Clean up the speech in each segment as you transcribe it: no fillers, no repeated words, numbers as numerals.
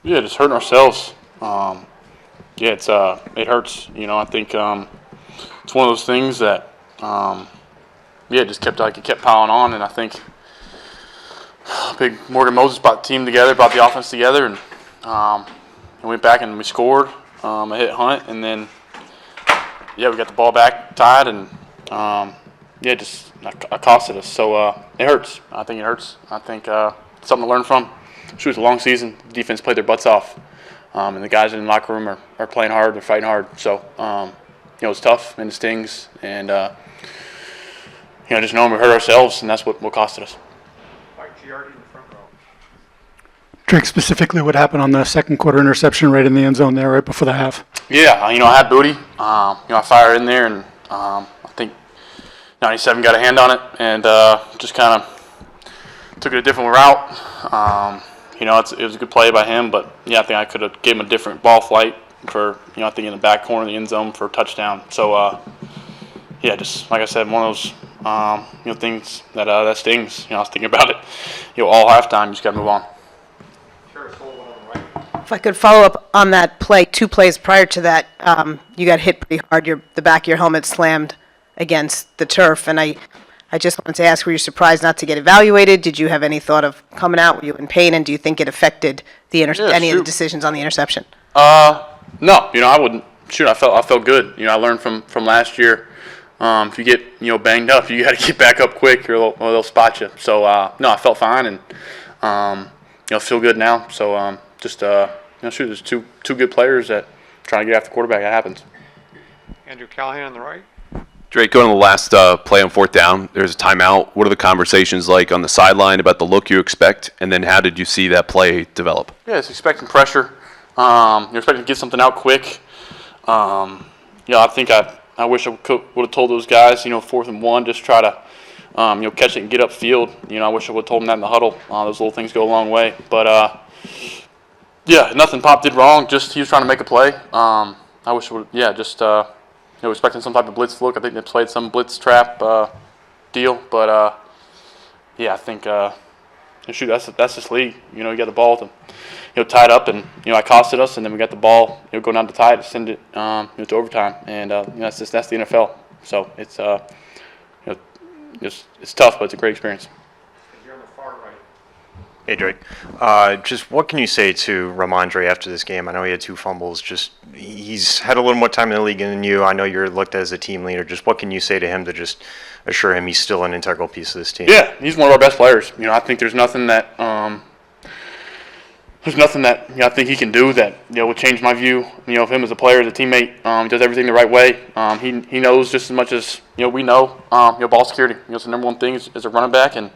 Yeah, just hurting ourselves. Yeah, it hurts. I think it's one of those things that just kept piling on, and I think Big Morgan Moses brought the team together, brought the offense together, and went back and we scored a hit Hunt, and then we got the ball back tied, and just accosted us. So it hurts. I think it hurts. I think something to learn from. It was a long season. The defense played their butts off, and the guys in the locker room are playing hard. They're fighting hard. So it's tough and it stings, and just knowing we hurt ourselves, and that's what costed us. Drake, specifically what happened on the second quarter interception right in the end zone there right before the half? Yeah, I had Booty. I fired in there, and I think 97 got a hand on it, and just kind of took it a different route. It was a good play by him, but I think I could have gave him a different ball flight for I think in the back corner of the end zone for a touchdown. So just like I said, one of those things that stings. I was thinking about it all halftime. You just got to move on. If I could follow up on that play, 2 plays prior to that, you got hit pretty hard. The back of your helmet slammed against the turf, and I just wanted to ask, were you surprised not to get evaluated? Did you have any thought of coming out? Were you in pain, and do you think it affected any of the decisions on the interception? No, I wouldn't. Shoot, I felt good. I learned from last year. If you get banged up, you got to get back up quick, or they'll spot you. So no, I felt fine, and feel good now. So there's two good players that trying to get after the quarterback. That happens. Andrew Callahan on the right. Drake, going to the last play on fourth down, there's a timeout. What are the conversations like on the sideline about the look you expect, and then how did you see that play develop? Yeah, it's expecting pressure. You're expecting to get something out quick. I think I wish I would have told those guys, 4th and 1, just try to catch it and get upfield. I wish I would have told them that in the huddle. Those little things go a long way. But nothing Pop did wrong. Just he was trying to make a play. I wish I would. Expecting some type of blitz look. I think they played some blitz trap deal. But I think shoot, that's this league. You got the ball to tied up, and I costed us, and then we got the ball go down to tie it, send it to overtime, and that's the NFL. So it's it's tough, but it's a great experience. Hey, Drake. Just what can you say to Ramondre after this game? I know he had 2 fumbles. Just he's had a little more time in the league than you. I know you're looked at as a team leader. Just what can you say to him to just assure him he's still an integral piece of this team? Yeah, he's one of our best players. I think there's nothing that I think he can do that would change my view of him as a player, as a teammate. He does everything the right way. He knows just as much as we know. Ball security. It's the number one thing as a running back, and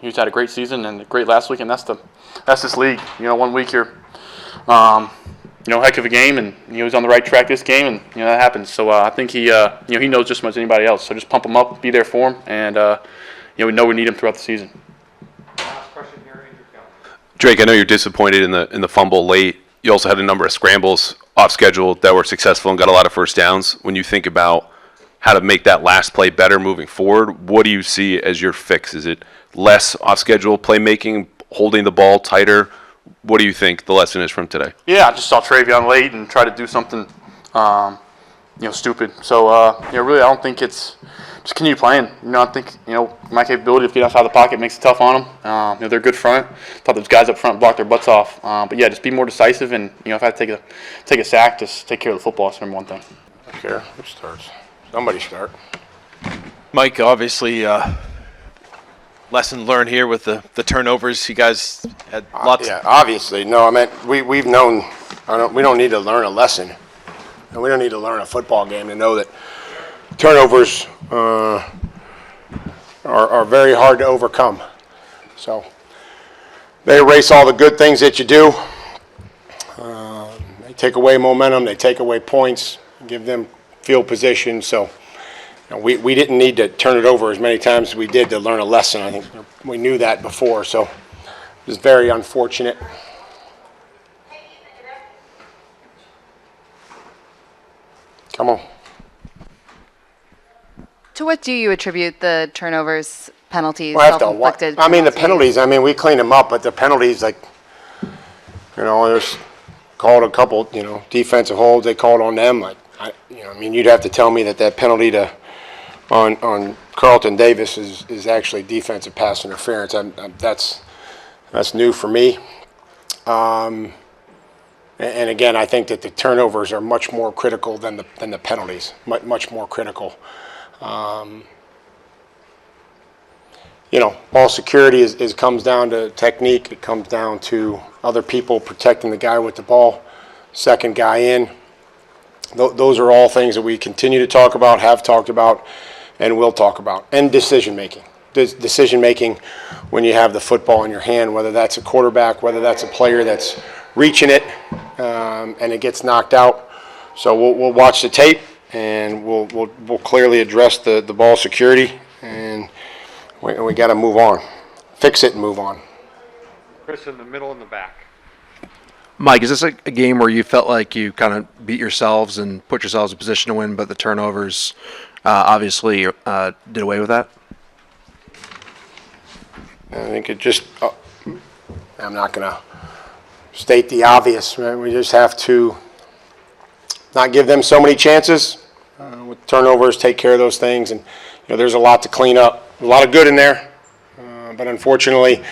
he's had a great season and a great last week, and that's this league. 1 week you're heck of a game, and he's on the right track this game, and that happens. So I think he knows just as much as anybody else. So just pump him up, be there for him, and we know we need him throughout the season. Drake, I know you're disappointed in the fumble late. You also had a number of scrambles off schedule that were successful and got a lot of first downs. When you think about how to make that last play better moving forward, what do you see as your fix? Is it less off schedule playmaking, holding the ball tighter? What do you think the lesson is from today? Yeah, I just saw Travion late and try to do something stupid. So really, I don't think it's. Just continue playing. I think my capability of getting outside the pocket makes it tough on them. They're good front. Thought those guys up front blocked their butts off. But just be more decisive, and if I have to take a sack, just take care of the football. That's number one thing. I don't care who starts. Somebody start. Mike, obviously, lesson learned here with the turnovers. You guys had lots. Yeah, obviously. No, I meant we've known. We don't need to learn a lesson, and we don't need to learn a football game to know that turnovers are very hard to overcome. So they erase all the good things that you do. They take away momentum. They take away points. Give them field position. So we didn't need to turn it over as many times as we did to learn a lesson. I think we knew that before. So it was very unfortunate. Come on. To what do you attribute the turnovers, penalties, Well, self-inflicted? the penalties, we cleaned them up, but the penalties, like, there's called a couple, defensive holds. They called on them. You'd have to tell me that penalty on Carlton Davis is actually defensive pass interference. That's new for me. And again, I think that the turnovers are much more critical than the penalties. Much more critical. Ball security comes down to technique. It comes down to other people protecting the guy with the ball, second guy in. Those are all things that we continue to talk about, have talked about, and will talk about. And decision making. Decision making when you have the football in your hand, whether that's a quarterback, whether that's a player that's reaching it and it gets knocked out. So we'll watch the tape and we'll clearly address the ball security, and we got to move on, fix it and move on. Chris in the middle and the back. Mike, is this a game where you felt like you kind of beat yourselves and put yourselves in position to win, but the turnovers obviously did away with that? I think it just, I'm not going to state the obvious. Right? We just have to not give them so many chances. With turnovers, take care of those things. And, there's a lot to clean up. A lot of good in there. But unfortunately,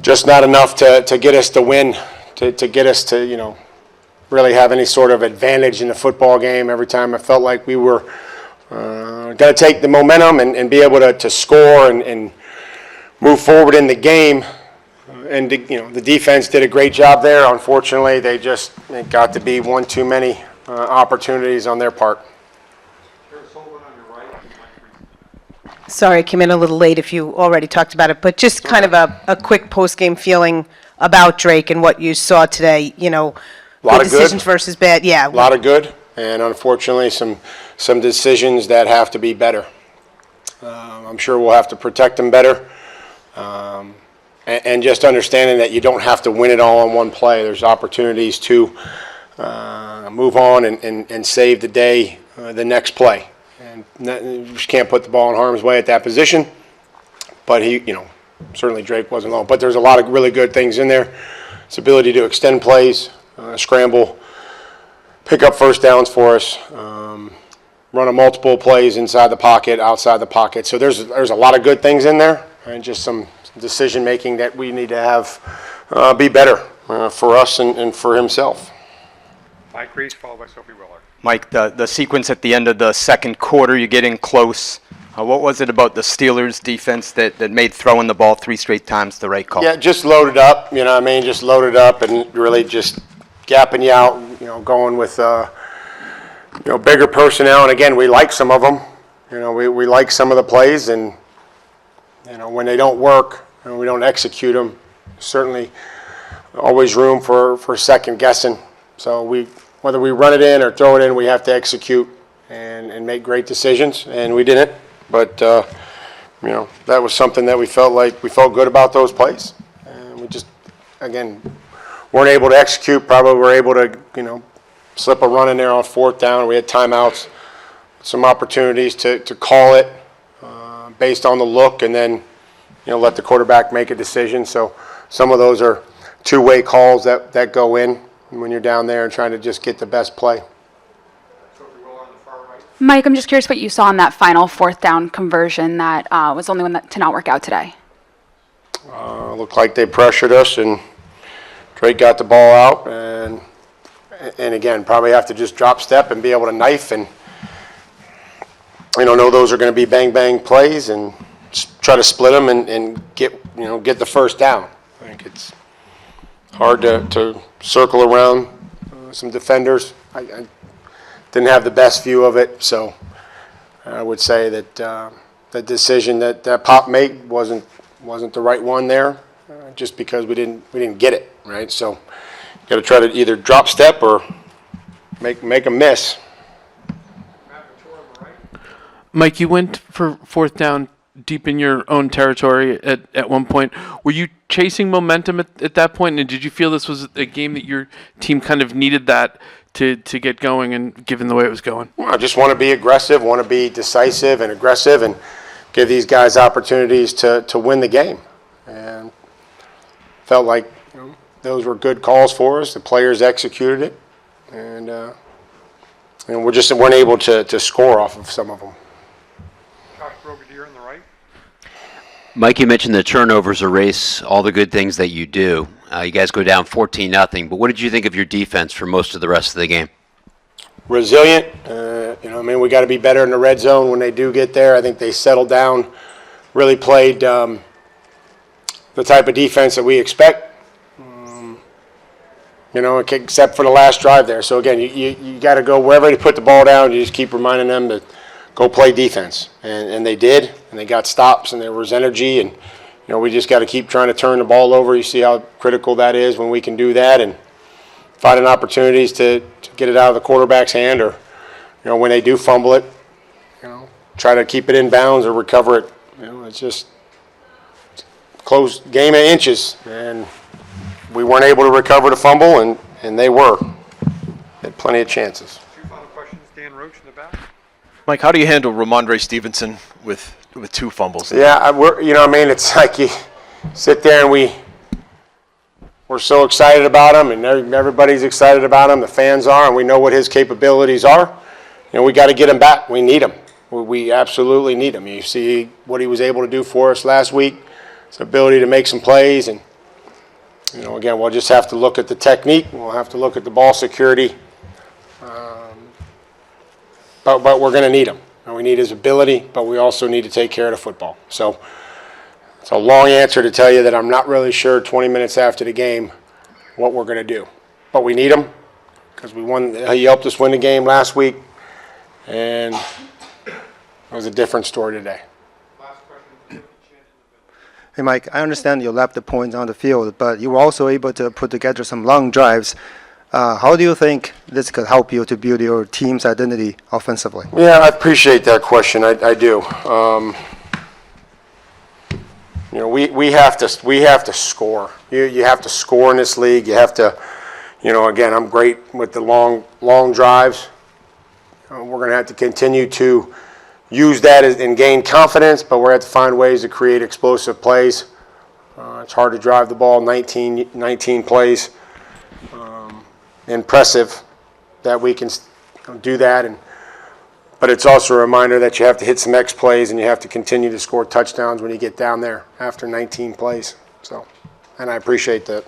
just not enough to get us to win, to get us to, really have any sort of advantage in the football game. Every time I felt like we were going to take the momentum and be able to score and move forward in the game. And, the defense did a great job there. Unfortunately, it got to be one too many opportunities on their part. Sorry, I came in a little late if you already talked about it, but just kind of a quick post-game feeling about Drake and what you saw today, A lot good of decisions good. versus bad. Yeah. A lot of good, and unfortunately some decisions that have to be better. I'm sure we'll have to protect them better. And just understanding that you don't have to win it all on one play. There's opportunities to move on and save the day the next play. And you just can't put the ball in harm's way at that position. But certainly Drake wasn't alone. But there's a lot of really good things in there. His ability to extend plays, scramble, pick up first downs for us, run a multiple plays inside the pocket, outside the pocket. So there's a lot of good things in there, and just some decision making that we need to have be better for us and for himself. Mike Reese, followed by Sophie Willer. Mike, the sequence at the end of the second quarter, you're getting close. What was it about the Steelers' defense that made throwing the ball 3 straight times the right call? Yeah, just loaded up, just loaded up and really just gapping you out, going with, bigger personnel. And again, we like some of them. We like some of the plays, and, when they don't work and we don't execute them, certainly always room for second guessing. So whether we run it in or throw it in, we have to execute and make great decisions, and we didn't. But, that was something that we felt good about those plays. And we just, again, weren't able to execute. Probably were able to, slip a run in there on fourth down. We had timeouts, some opportunities to call it based on the look, and then, let the quarterback make a decision. So some of those are two-way calls that go in when you're down there and trying to just get the best play. Mike, I'm just curious what you saw in that final fourth down conversion that was the only one to not work out today. Looked like they pressured us, and Drake got the ball out, and again, probably have to just drop step and be able to knife, and know those are going to be bang plays, and try to split them and get the first down. I think it's hard to circle around some defenders. I didn't have the best view of it, so I would say that the decision that Pop made wasn't the right one there, just because we didn't get it right. So you got to try to either drop step or make a miss. Mike, you went for fourth down deep in your own territory at one point. Were you chasing momentum at that point, and did you feel this was a game that your team kind of needed that to get going, and given the way it was going? Well, I just want to be aggressive, want to be decisive and aggressive, and give these guys opportunities to win the game. And felt like those were good calls for us. The players executed it, and we just weren't able to score off of some of them. Josh Brigadier on the right. Mike, you mentioned the turnovers erase all the good things that you do. You guys go down 14-0, but what did you think of your defense for most of the rest of the game? Resilient. We got to be better in the red zone when they do get there. I think they settled down, really played the type of defense that we expect, except for the last drive there. So, again, you got to go wherever they put the ball down, you just keep reminding them to go play defense. And they did, and they got stops, and there was energy. And, we just got to keep trying to turn the ball over. You see how critical that is when we can do that and finding opportunities to get it out of the quarterback's hand, or, when they do fumble it, try to keep it in bounds or recover it. It's just close game of inches, and we weren't able to recover the fumble, and they were. Had plenty of chances. Two final questions. Dan Roach in the back. Mike, how do you handle Ramondre Stevenson with 2 fumbles? Yeah, it's like you sit there and we're so excited about him, and everybody's excited about him. The fans are, and we know what his capabilities are. We got to get him back. We need him. We absolutely need him. You see what he was able to do for us last week, his ability to make some plays, and again, we'll just have to look at the technique. We'll have to look at the ball security. But we're going to need him. And we need his ability, but we also need to take care of the football. So it's a long answer to tell you that I'm not really sure 20 minutes after the game what we're going to do. But we need him because he helped us win the game last week, and it was a different story today. Hey, Mike, I understand you left the points on the field, but you were also able to put together some long drives. How do you think this could help you to build your team's identity offensively? Yeah, I appreciate that question. I do. We have to score. You have to score in this league. You have to, again, I'm great with the long drives. We're going to have to continue to use that and gain confidence, but we're going to have to find ways to create explosive plays. It's hard to drive the ball 19 plays. Impressive that we can do that, but it's also a reminder that you have to hit some X plays and you have to continue to score touchdowns when you get down there after 19 plays. And I appreciate that.